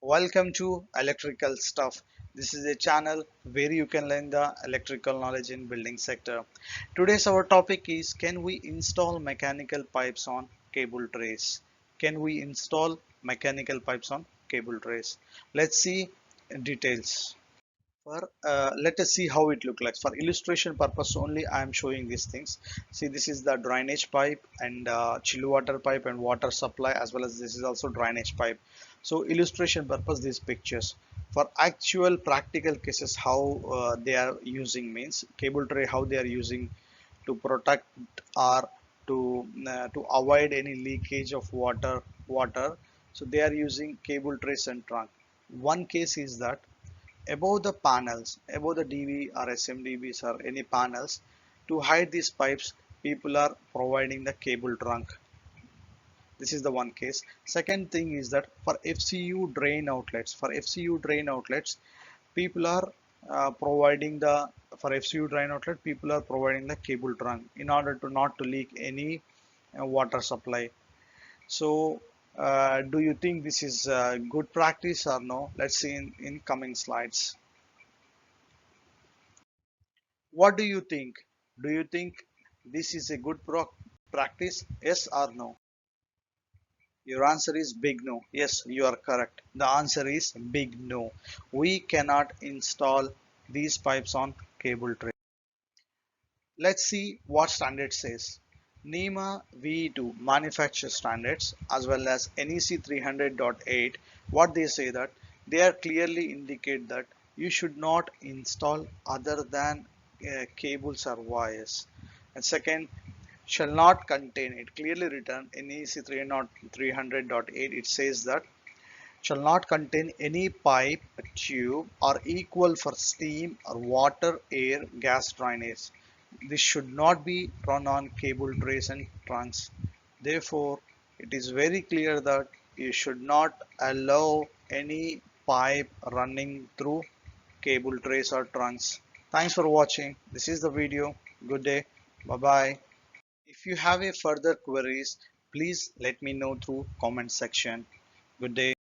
Welcome to Electrical Stuff. This is a channel where you can learn the electrical knowledge in building sector. Today's our topic is, can we install mechanical pipes on cable trays? Can we install mechanical pipes on cable trays? Let's see details. Let us see how it look like. For illustration purpose only, I am showing these things. See, this is the drainage pipe and chill water pipe and water supply, as well as this is also drainage pipe. So illustration purpose, these pictures. For actual practical cases, how they are using means cable tray, how they are using to protect or to avoid any leakage of water. So they are using cable trays and trunk. One case is that above the panels, above the DV or SMDBs or any panels, to hide these pipes, people are providing the cable trunk. This is the one case. Second thing is that for FCU drain outlets, people are providing the for FCU drain outlet, people are providing the cable trunk in order to not to leak any water supply. So, do you think this is good practice or no? Let's see in coming slides. What do you think? Do you think this is a good practice? Yes or no? Your answer is big no. Yes, you are correct. The answer is big no. We cannot install these pipes on cable tray. Let's see what standard says. NEMA VE2 manufacturer standards as well as NEC 300.8, what they say that they are clearly indicate that you should not install other than cables or wires. And second, shall not contain, it clearly written in NEC 300.8, it says that shall not contain any pipe, tube or equal for steam or water, air, gas drainage. This should not be run on cable trays and trunks. Therefore, it is very clear that you should not allow any pipe running through cable trays or trunks. Thanks for watching. This is the video. Good day. Bye bye. If you have a further queries, please let me know through comment section. Good day.